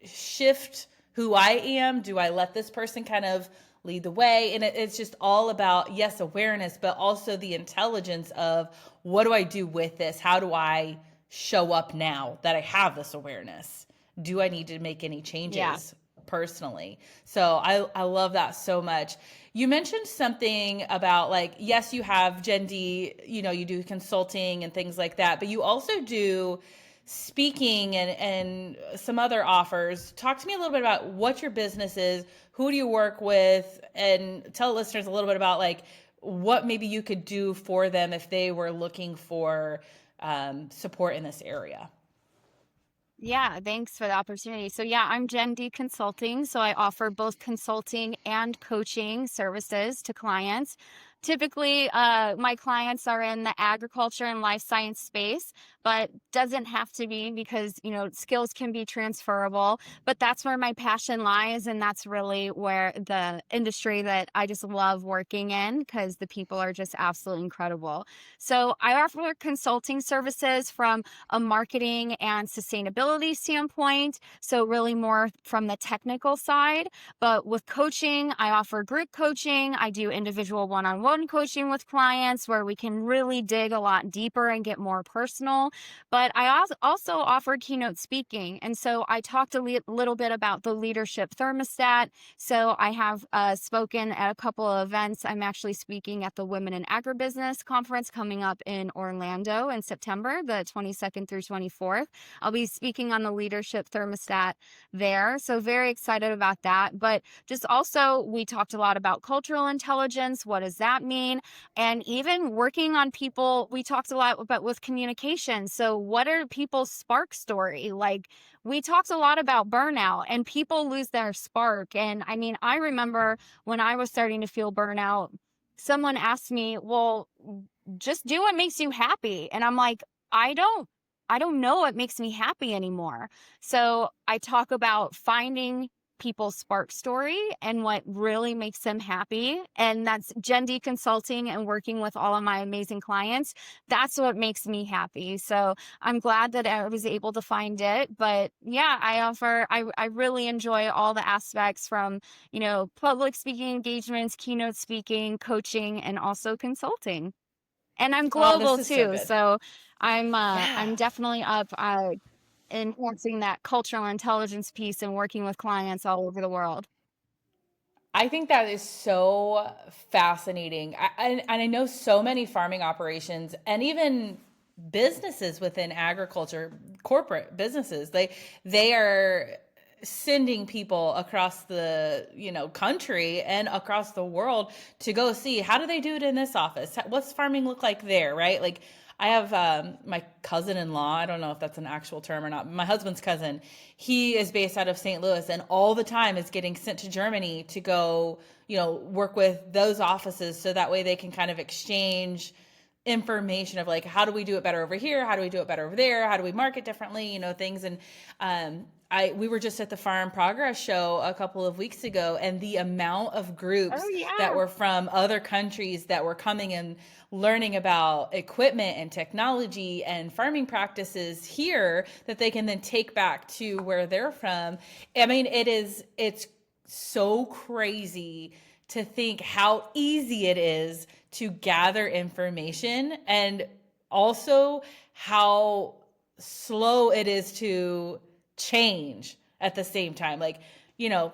shift who I am? Do I let this person kind of lead the way? And it's just all about, yes, awareness, but also the intelligence of what do I do with this? How do I show up now that I have this awareness? Do I need to make any changes personally? So I love that so much. You mentioned something about like, yes, you have Gen D, you do consulting and things like that, but you also do speaking and some other offers. Talk to me a little bit about what your business is, who do you work with, and tell listeners a little bit about like what maybe you could do for them if they were looking for support in this area. Yeah, thanks for the opportunity. So yeah, I'm Gen D Consulting. So I offer both consulting and coaching services to clients. Typically, my clients are in the agriculture and life science space, but doesn't have to be because, skills can be transferable. But that's where my passion lies. And that's really where the industry that I just love working in because the people are just absolutely incredible. So I offer consulting services from a marketing and sustainability standpoint. So really more from the technical side. But with coaching, I offer group coaching. I do individual one-on-one coaching with clients where we can really dig a lot deeper and get more personal. But I also offer keynote speaking. And so I talked a little bit about the leadership thermostat. So I have spoken at a couple of events. I'm actually speaking at the Women in Agribusiness conference coming up in Orlando in September, the 22nd through 24th. I'll be speaking on the leadership thermostat there. So very excited about that. But just also, we talked a lot about cultural intelligence. What does that mean? And even working on people, we talked a lot about with communication. So what are people's spark story? Like we talked a lot about burnout and people lose their spark. And I mean, I remember when I was starting to feel burnout, someone asked me, well, just do what makes you happy. And I'm like, I don't know what makes me happy anymore. So I talk about finding people's spark story and what really makes them happy. And that's Gen D Consulting and working with all of my amazing clients. That's what makes me happy. So I'm glad that I was able to find it. But yeah, I really enjoy all the aspects from, public speaking engagements, keynote speaking, coaching, and also consulting. And I'm global too. So I'm definitely up enhancing that cultural intelligence piece and working with clients all over the world. I think that is so fascinating. And I know so many farming operations and even businesses within agriculture, corporate businesses. They are sending people across the country and across the world to go see how do they do it in this office, what's farming look like there, right? Like I have my cousin-in-law, I don't know if that's an actual term or not, my husband's cousin, he is based out of St. Louis and all the time is getting sent to Germany to go work with those offices so that way they can kind of exchange information of like, how do we do it better over here, how do we do it better over there, how do we market differently, things. And we were just at the Farm Progress show a couple of weeks ago, and the amount of groups that were from other countries that were coming and learning about equipment and technology and farming practices here that they can then take back to where they're from. I mean, it's so crazy to think how easy it is to gather information, and also how slow it is to change at the same time. Like,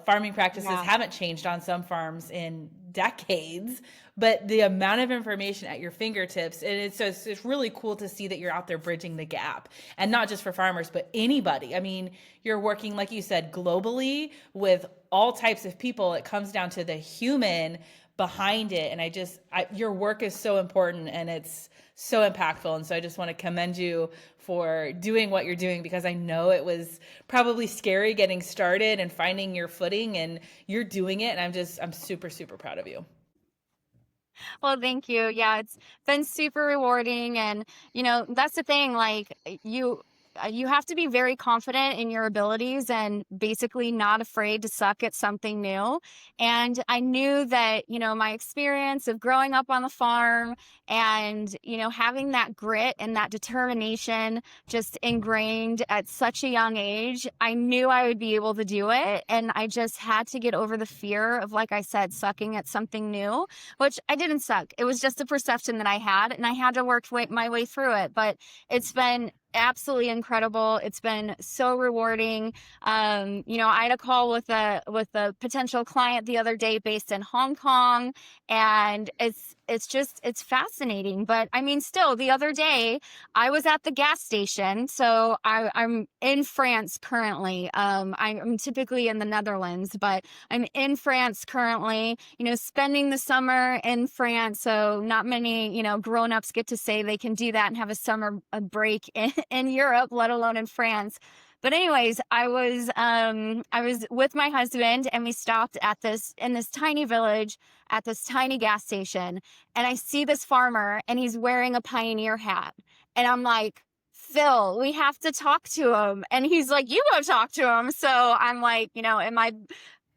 farming practices haven't changed on some farms in decades, but the amount of information at your fingertips, and it's really cool to see that you're out there bridging the gap, and not just for farmers, but anybody. I mean, you're working, like you said, globally with all types of people. It comes down to the human behind it. And your work is so important and it's so impactful. And so I just want to commend you for doing what you're doing, because I know it was probably scary getting started and finding your footing, and you're doing it. And I'm super, super proud of you. Well, thank you. Yeah, it's been super rewarding. And, that's the thing, like you have to be very confident in your abilities and basically not afraid to suck at something new. And I knew that, my experience of growing up on the farm and, having that grit and that determination just ingrained at such a young age, I knew I would be able to do it. And I just had to get over the fear of, like I said, sucking at something new, which I didn't suck. It was just a perception that I had, and I had to work my way through it. But it's been absolutely incredible. It's been so rewarding. I had a call with a potential client the other day based in Hong Kong, and it's fascinating. But I mean, still the other day I was at the gas station. So I'm in France currently. I'm typically in the Netherlands, but I'm in France currently, spending the summer in France. So not many, grown-ups get to say they can do that and have a summer break in Europe, let alone in France. But anyways, I was with my husband, and we stopped in this tiny village at this tiny gas station, and I see this farmer, and he's wearing a pioneer hat, and I'm like, Phil, we have to talk to him. And he's like, you go talk to him. So I'm like, in my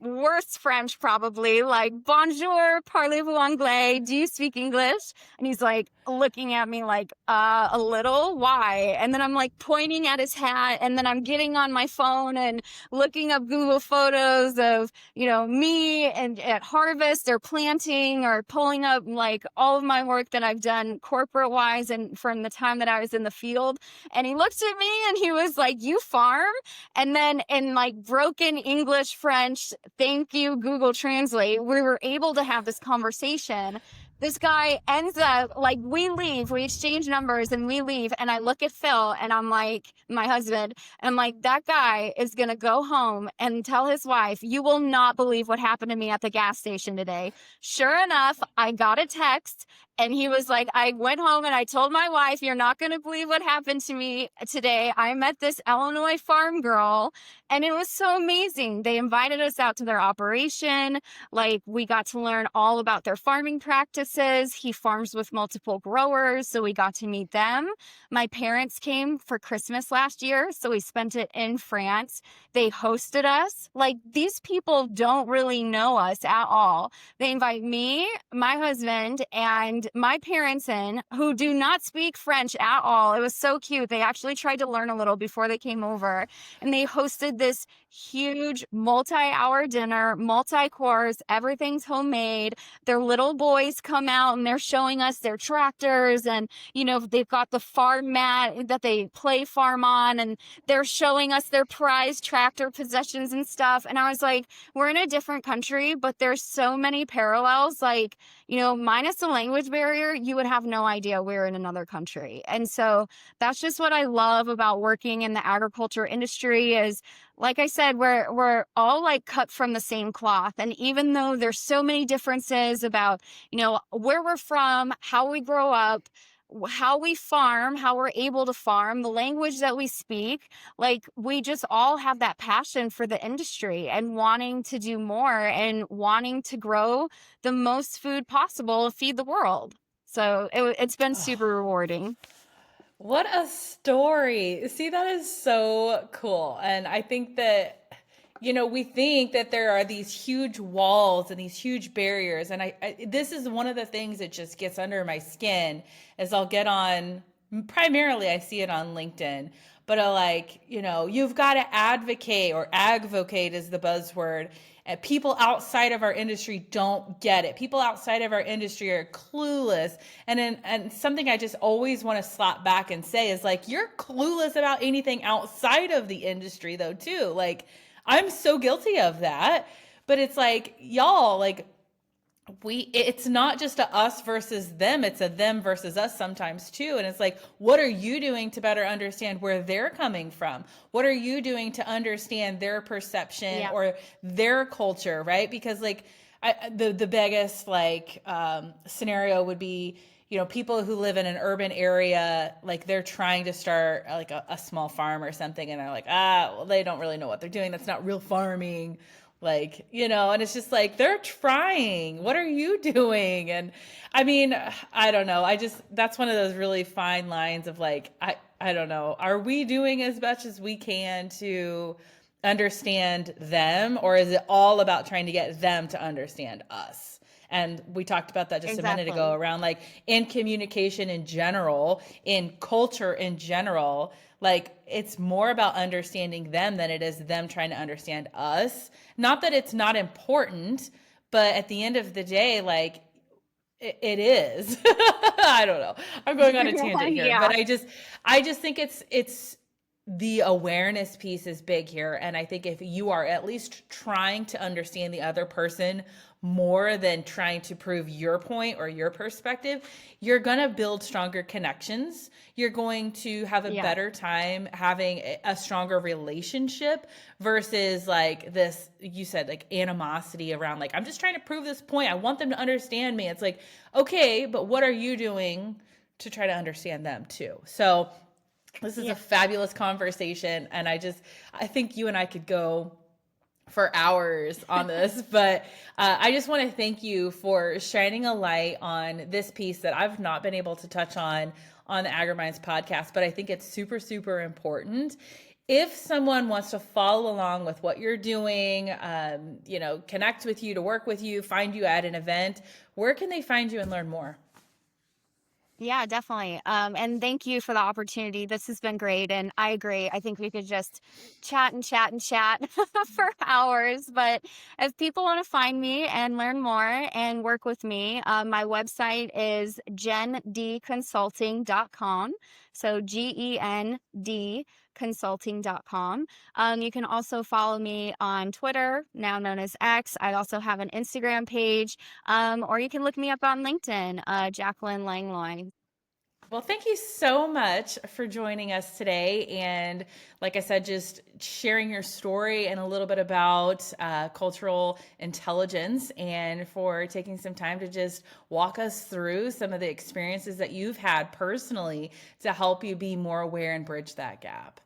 worst French, probably, like, bonjour, parlez-vous anglais? Do you speak English? And he's like looking at me like, a little, why? And then I'm like pointing at his hat, and then I'm getting on my phone and looking up Google photos of, me and at harvest or planting, or pulling up like all of my work that I've done corporate wise and from the time that I was in the field. And he looked at me and he was like, you farm? And then in like broken English, French, thank you, Google Translate, we were able to have this conversation. This guy ends up, like, we leave, we exchange numbers and we leave. And I look at Phil, and I'm like, my husband, and I'm like, that guy is going to go home and tell his wife, you will not believe what happened to me at the gas station today. Sure enough, I got a text, and he was like, I went home and I told my wife, you're not going to believe what happened to me today. I met this Illinois farm girl, and it was so amazing. They invited us out to their operation. Like, we got to learn all about their farming practices. He farms with multiple growers, so we got to meet them. My parents came for Christmas last year, so we spent it in France. They hosted us. Like, these people don't really know us at all. They invite me, my husband, and my parents in, who do not speak French at all. It was so cute. They actually tried to learn a little before they came over, and they hosted this huge multi-hour dinner, multi-course, everything's homemade. Their little boys come come out and they're showing us their tractors, and, they've got the farm mat that they play farm on, and they're showing us their prized tractor possessions and stuff. And I was like, we're in a different country, but there's so many parallels. Like, minus the language barrier, you would have no idea we're in another country. And so that's just what I love about working in the agriculture industry is, like I said, we're all like cut from the same cloth. And even though there's so many differences about, where we're from, how we grow up, how we farm, how we're able to farm, the language that we speak, like we just all have that passion for the industry and wanting to do more and wanting to grow the most food possible, feed the world. So it's been super rewarding. What a story. See, that is so cool. And I think that, we think that there are these huge walls and these huge barriers. And this is one of the things that just gets under my skin is I'll get on, primarily I see it on LinkedIn, but you've got to advocate, or advocate is the buzzword. And people outside of our industry don't get it. People outside of our industry are clueless. And something I just always want to slap back and say is like, you're clueless about anything outside of the industry though, too. Like, I'm so guilty of that. But it's like, y'all, like, it's not just a us versus them, it's a them versus us sometimes too. And it's like, what are you doing to better understand where they're coming from? What are you doing to understand their perception or their culture, right? Because like the biggest scenario would be, people who live in an urban area, like they're trying to start like a small farm or something, and they're like, well, they don't really know what they're doing. That's not real farming. Like, and it's just like, they're trying. What are you doing? And I mean, I don't know. That's one of those really fine lines of like, I don't know. Are we doing as much as we can to understand them? Or is it all about trying to get them to understand us? And we talked about that just a minute ago around like in communication in general, in culture in general, like it's more about understanding them than it is them trying to understand us. Not that it's not important, but at the end of the day, like it is. I don't know. I'm going on a tangent here, but I just think it's the awareness piece is big here. And I think if you are at least trying to understand the other person more than trying to prove your point or your perspective, you're going to build stronger connections. You're going to have a better time having a stronger relationship versus like this, you said, like animosity around like, I'm just trying to prove this point. I want them to understand me. It's like, okay, but what are you doing to try to understand them too? So this is a fabulous conversation. And I think you and I could go for hours on this, but I just want to thank you for shining a light on this piece that I've not been able to touch on the AGRIMINDS podcast, but I think it's super, super important. If someone wants to follow along with what you're doing, connect with you, to work with you, find you at an event, where can they find you and learn more? Yeah, definitely. And thank you for the opportunity. This has been great. And I agree. I think we could just chat and chat and chat for hours. But if people want to find me and learn more and work with me, my website is gendconsulting.com. So GEND consulting.com. You can also follow me on Twitter, now known as X. I also have an Instagram page, or you can look me up on LinkedIn, Jacki Langlois. Well, thank you so much for joining us today. And like I said, just sharing your story and a little bit about cultural intelligence, and for taking some time to just walk us through some of the experiences that you've had personally to help you be more aware and bridge that gap.